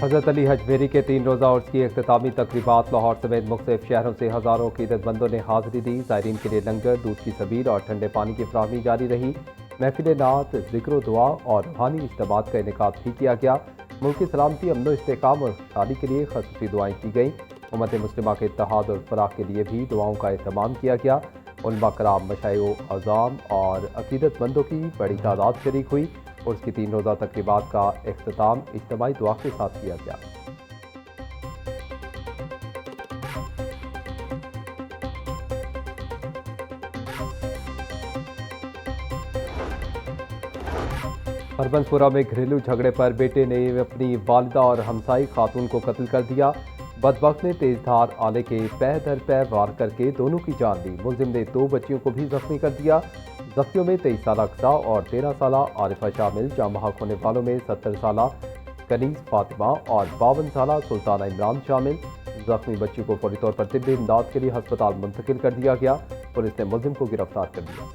हज़रत अली हजमेरी के 3 रोज़ा उर्स की इख्तितामी तकरीबात लाहौर समेत मुख्तलिफ शहरों से हज़ारों अक़ीदतमंदों ने हाज़िरी दी। ज़ायरीन के लिए लंगर, दूध की सबील और ठंडे पानी की फराहमी जारी रही। महफिल नात, ज़िक्र दुआ और रूहानी इज्तिमात का इनेकाद भी किया गया। मुल्क की सलामती, अमन व इस्तेहकाम और खुशहाली के लिए ख़ुसूसी दुआएँ की गईं। उम्मत मुस्लिमा के इत्तेहाद और फलाह के लिए भी दुआओं का एहतमाम किया गया। उलमा कराम, मशाइख अज़ाम और अक़ीदतमंदों की बड़ी तादाद शरीक हुई और उसकी 3 रोज़ा तकरीबात का इख्तिताम इज्तिमाई दुआ के साथ किया गया। हरबंसपुरा में घरेलू झगड़े पर बेटे ने अपनी वालिदा और हमसाई खातून को कत्ल कर दिया। बदबख्त ने तेजधार आले के पै दर पै वार करके दोनों की जान ली। मुलजिम ने 2 बच्चियों को भी जख्मी कर दिया। जख्मियों में 23 साला अक्सा और 13 साला आरिफा शामिल। जाम बहक होने वालों में 70 साला कनीज फातिमा और 52 साला सुल्ताना इमरान शामिल। जख्मी बच्ची को फौरी तौर पर तिब्बी इमदाद के लिए हस्पताल मुंतकिल कर दिया गया। पुलिस ने मुलजिम को गिरफ्तार कर लिया।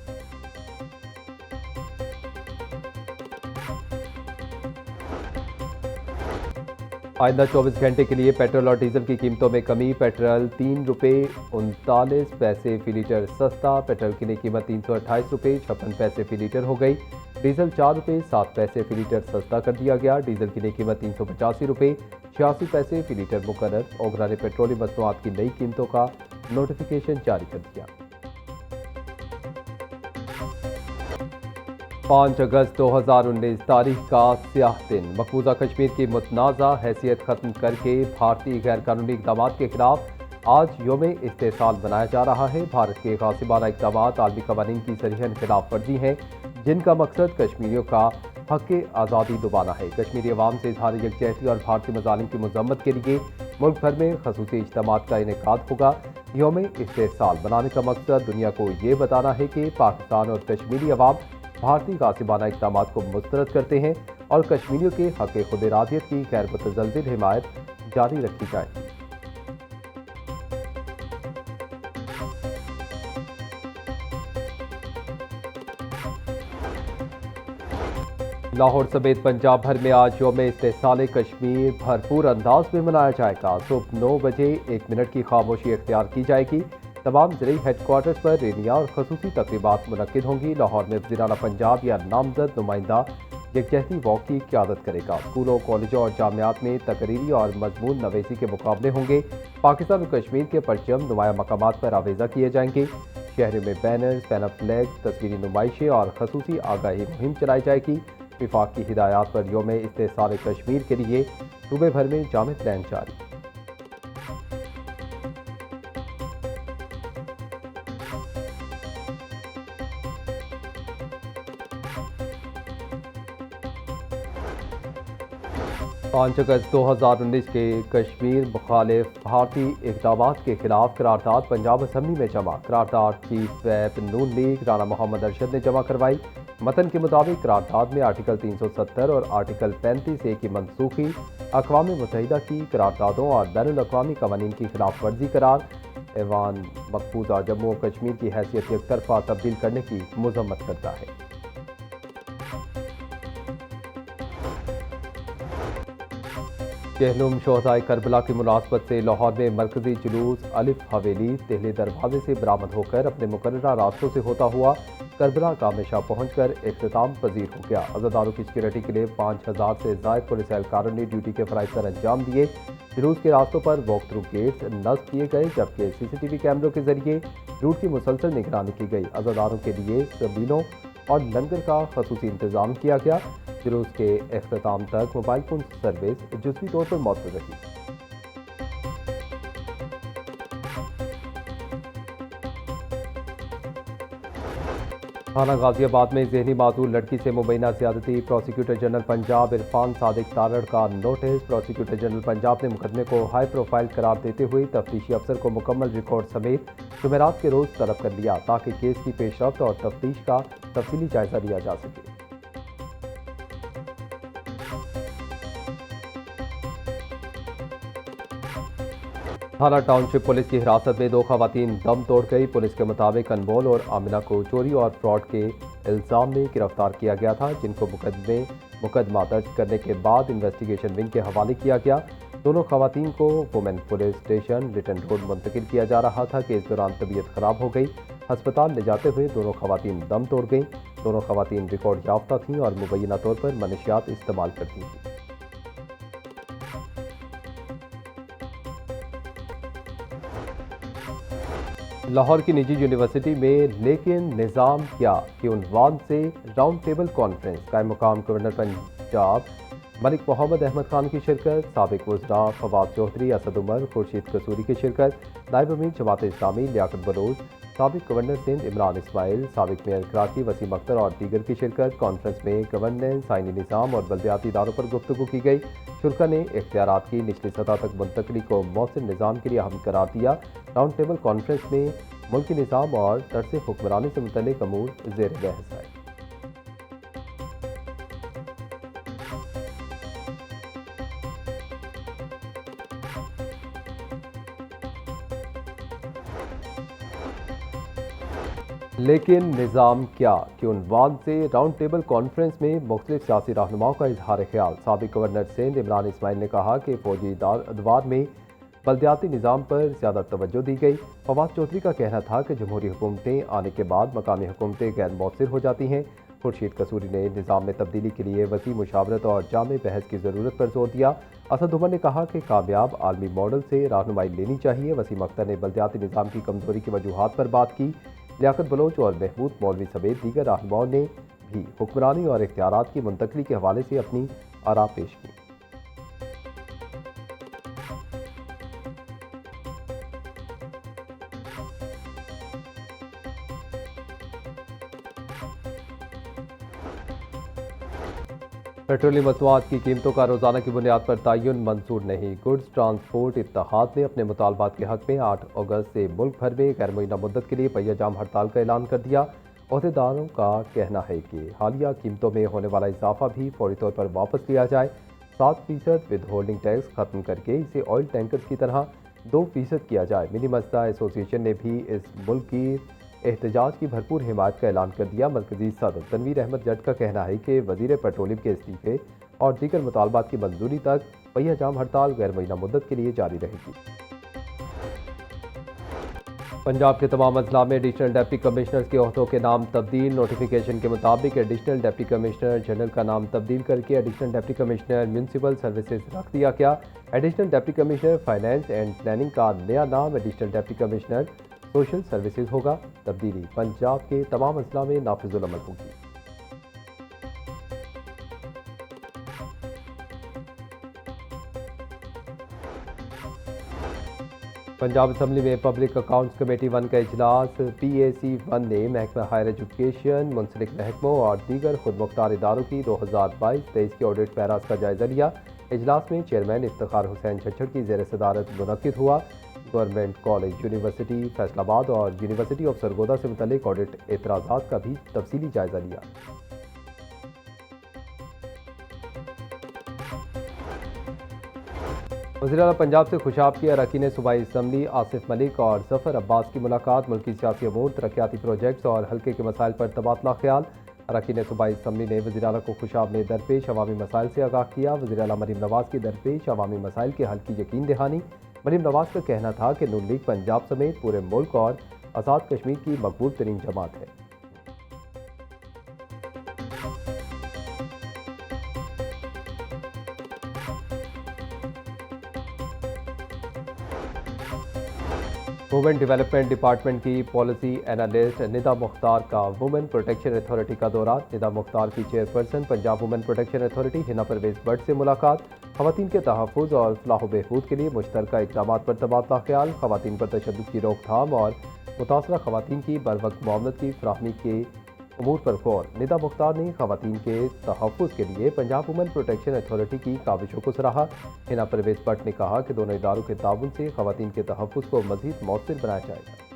आइंदा 24 घंटे के लिए पेट्रोल और डीजल की कीमतों में कमी। पेट्रोल 3 रुपये 39 पैसे फी लीटर सस्ता। पेट्रोल की नई कीमत 328 रुपये 56 पैसे फी लीटर हो गई। डीजल 4 रुपये 7 पैसे फी लीटर सस्ता कर दिया गया। डीजल की नई कीमत 385 रुपये 86 पैसे फी लीटर मुकर्रर। ओगरा ने पेट्रोलियम मसनूआत की नई कीमतों का नोटिफिकेशन जारी कर दिया। 5 अगस्त 2019 तारीख का स्याह दिन। मकबूजा कश्मीर की मुतनाज़ा हैसियत खत्म करके भारतीय गैर कानूनी इक़दाम के खिलाफ आज यौम इस्तेसाल मनाया जा रहा है। भारत के गासिबाना इक़दाम आलमी क़वानीन की सरीहन खिलाफ वर्जी हैं, जिनका मकसद कश्मीरियों का हक़ आज़ादी दुबाना है। कश्मीरी अवाम से इज़हार यकजहती और भारतीय मज़ालिम की मज़म्मत के लिए मुल्क भर में ख़ुसूसी इज्तिमात का इनेकाद होगा। यौम इस्तेसाल मनाने का मकसद दुनिया को ये बताना है कि पाकिस्तान और कश्मीरी अवाम भारतीय गासिबाना इक़दाम को मुस्तरद करते हैं और कश्मीरियों के हक़ खुद इरादियत की गैर मुतज़लज़िल हिमायत जारी रखी जाएगी। लाहौर समेत पंजाब भर में आज यौम इस्तेसाल कश्मीर भरपूर अंदाज में मनाया जाएगा। सुबह 9 बजे 1 मिनट की खामोशी इख्तियार की जाएगी। तमाम ज़िली हेडक्वार्टर्स पर रैलियाँ और ख़ुसूसी तक़रीबात मुनक्किद होंगी। लाहौर में वज़ीर-ए-आला पंजाब या नामज़द नुमाइंदा यकजहती वॉक की क़यादत करेगा। स्कूलों, कॉलेजों और जामियात में तकरीरी और मज़मून नवेसी के मुकाबले होंगे। पाकिस्तान और कश्मीर के परचम नुमाया मकामात पर आवेज़ा किए जाएंगे। शहरों में बैनर्स, पैन फ्लैग्स, तस्वीरी नुमाइशें और ख़ुसूसी आगाही मुहिम चलाई जाएगी। विफाक की हिदायत पर यौम इस्तेसाल कश्मीर के लिए सूबे भर में जामे प्लान जारी। पाँच अगस्त 2019 के कश्मीर मुखालिफ भारतीय इक़दाम के खिलाफ करारदाद पंजाब असम्बली में जमा। करारदाद चीफ व्हिप नून लीग राना मोहम्मद अरशद ने जमा करवाई। मतन के मुताबिक करारदाद में आर्टिकल 370 और आर्टिकल 35A की मनसूखी, अक़वाम मुत्तहिदा की करारदादों और बैनुल अक़वामी क़वानीन की खिलाफ वर्जी करार, ऐवान मकबूजा जम्मू और कश्मीर की हैसियत एक तरफा तब्दील करने की मज़म्मत करता है। जहनुम शोहदाए करबला की मुनासबत से लाहौर में मरकजी जुलूस अलिफ हवेली तेहले दरवाजे से बरामद होकर अपने मुकर्ररा रास्तों से होता हुआ करबला गामेशा पहुंचकर इख्तिताम पजीर हो गया। अज़ादारों की सिक्योरिटी के लिए 5000 से ज़ायद पुलिस एहलकारों ने ड्यूटी के फ़राइज़ सर अंजाम दिए। जुलूस के रास्तों पर वॉक थ्रू गेट्स नस्ब किए गए, जबकि CCTV कैमरों के जरिए रूट की मुसलसल निगरानी की गई। अज़ादारों के लिए सबीलों और लंगर का ख़ुसूसी इंतज़ाम किया गया। जुलूस के इख्तिताम तक मोबाइल फ़ोन सर्विस जुज़वी तौर पर मौजूद रही। थाना गाजियाबाद में ज़हनी माजूर लड़की से मुबैना ज़्यादती। प्रोसिक्यूटर जनरल पंजाब इरफान सादिक तारड़ का नोटिस। प्रोसिक्यूटर जनरल पंजाब ने मुकदमे को हाई प्रोफाइल करार देते हुए तफ्तीशी अफसर को मुकम्मल रिकॉर्ड समेत जुमेरात के रोज़ तलब कर लिया, ताकि केस की पेशरफ्त और तफ्तीश का तफसीली जायजा लिया जा सके। थाना टाउनशिप पुलिस की हिरासत में 2 खवातीन दम तोड़ गई। पुलिस के मुताबिक अनमोल और आमिना को चोरी और फ्रॉड के इल्ज़ाम में गिरफ्तार किया गया था, जिनको मुकदमे مقدمہ درج کرنے کے بعد انویسٹیگیشن ونگ کے حوالے کیا گیا۔ دونوں خواتین کو وومن پولیس اسٹیشن ریٹن روڈ منتقل کیا جا رہا تھا کہ اس دوران طبیعت خراب ہو گئی۔ ہسپتال لے جاتے ہوئے دونوں خواتین دم توڑ گئیں۔ دونوں خواتین ریکارڈ یافتہ تھیں اور مبینہ طور پر منشیات استعمال کرتی تھیں۔ لاہور کی نجی یونیورسٹی میں لیکن نظام کیا کے عنوان سے راؤنڈ ٹیبل کانفرنس، قائم مقام گورنر پنجاب ملک محمد احمد خان کی شرکت، سابق وزراء فواد چودھری، اسد عمر، خورشید قصوری کی شرکت، نائب امیر جماعت اسلامی لیاقت بلوچ، سابق گورنر سندھ عمران اسماعیل، سابق میئر کراچی وسیم اختر اور دیگر کی شرکت۔ کانفرنس میں گورننس، آئینی نظام اور بلدیاتی اداروں پر گفتگو کی گئی۔ شرکا نے اختیارات کی نچلی سطح تک منتقلی کو مؤثر نظام کے لیے اہم قرار دیا۔ راؤنڈ ٹیبل کانفرنس میں ملکی نظام اور طرز حکمرانی سے متعلق امور زیر بحث آئے۔ لیکن نظام کیا کے عنوان سے راؤنڈ ٹیبل کانفرنس میں مختلف سیاسی رہنماؤں کا اظہار خیال۔ سابق گورنر سندھ عمران اسماعیل نے کہا کہ فوجی ادوار میں بلدیاتی نظام پر زیادہ توجہ دی گئی۔ فواد چودھری کا کہنا تھا کہ جمہوری حکومتیں آنے کے بعد مقامی حکومتیں غیر مؤثر ہو جاتی ہیں۔ خورشید قصوری نے نظام میں تبدیلی کے لیے وسیع مشاورت اور جامع بحث کی ضرورت پر زور دیا۔ اسد عمر نے کہا کہ کامیاب عالمی ماڈل سے رہنمائی لینی چاہیے۔ وسیم اختر نے بلدیاتی نظام کی کمزوری کی وجوہات پر بات کی۔ لیاقت بلوچ اور محمود مولوی سمیت دیگر رہنماؤں نے بھی حکمرانی اور اختیارات کی منتقلی کے حوالے سے اپنی آراء پیش کی۔ پیٹرولیم مصنوعات کی قیمتوں کا روزانہ کی بنیاد پر تعین منظور نہیں۔ گڈز ٹرانسپورٹ اتحاد نے اپنے مطالبات کے حق میں 8 اگست سے ملک بھر میں غیر معینہ مدت کے لیے پہیہ جام ہڑتال کا اعلان کر دیا۔ عہدیداروں کا کہنا ہے کہ حالیہ قیمتوں میں ہونے والا اضافہ بھی فوری طور پر واپس لیا جائے۔ 7% ود ہولڈنگ ٹیکس ختم کر کے اسے آئل ٹینکرز کی طرح 2% کیا جائے۔ منی مزدہ ایسوسی ایشن نے بھی اس ملک کی احتجاج کی بھرپور حمایت کا اعلان کر دیا۔ مرکزی صدر تنویر احمد جٹ کا کہنا ہے کہ وزیر پیٹرولیم کے استعفے اور دیگر مطالبات کی منظوری تک پہیہ جام ہڑتال غیر معینہ مدت کے لیے جاری رہے گی۔ پنجاب کے تمام اضلاع میں ایڈیشنل ڈپٹی کمشنرز کے عہدوں کے نام تبدیل۔ نوٹیفیکیشن کے مطابق ایڈیشنل ڈپٹی کمشنر جنرل کا نام تبدیل کر کے additional deputy commissioner municipal services رکھ دیا گیا۔ Additional deputy commissioner finance and planning کا نیا نام additional deputy commissioner social services ہوگا۔ تبدیلی پنجاب کے تمام اضلاع میں نافذ العمل ہوگی۔ پنجاب اسمبلی میں پبلک اکاؤنٹس کمیٹی 1 کا اجلاس۔ PAC-1 نے محکمہ ہائر ایجوکیشن، منسلک محکموں اور دیگر خود مختار اداروں کی 2022-23 کے آڈٹ پیراز کا جائزہ لیا۔ اجلاس میں چیئرمین افتخار حسین چھچڑ کی زیر صدارت منعقد ہوا۔ گورنمنٹ کالج یونیورسٹی فیصل آباد اور یونیورسٹی آف سرگودا سے متعلق آڈٹ اعتراضات کا بھی تفصیلی جائزہ لیا۔ وزیر اعلیٰ پنجاب سے خوشاب کیا اراکین صوبائی اسمبلی آصف ملک اور ظفر عباس کی ملاقات۔ ملکی سیاسی امور، ترقیاتی پروجیکٹس اور حلقے کے مسائل پر تبادلہ خیال۔ اراکین صوبائی اسمبلی نے وزیر اعلیٰ کو خوشاب میں درپیش عوامی مسائل سے آگاہ کیا۔ وزیر اعلیٰ مریم نواز کی درپیش عوامی مسائل کے حل کی یقین دہانی۔ مریم نواز کا کہنا تھا کہ نون لیگ پنجاب سمیت پورے ملک اور آزاد کشمیر کی مقبول ترین جماعت ہے۔ وومن ڈیولپمنٹ ڈپارٹمنٹ کی پالیسی انالسٹ ندا مختار کا وومن پروٹیکشن اتھارٹی کا دورہ۔ ندا مختار کی chairperson Punjab women protection authority Hina Parvez but سے ملاقات۔ خواتین کے تحفظ اور فلاح و بہبود کے لیے مشترکہ اقدامات پر تبادلہ خیال۔ خواتین پر تشدد کی روک تھام اور متاثرہ خواتین کی بروقت معاونت کی فراہمی کے امور پر غور۔ ندا مختار نے خواتین کے تحفظ کے لیے پنجاب وومن پروٹیکشن اتھارٹی کی کاوشوں کو سراہا۔ ہنا پرویز بٹ نے کہا کہ دونوں اداروں کے تعاون سے خواتین کے تحفظ کو مزید مؤثر بنایا جائے گا۔